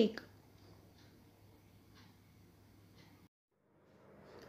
1۔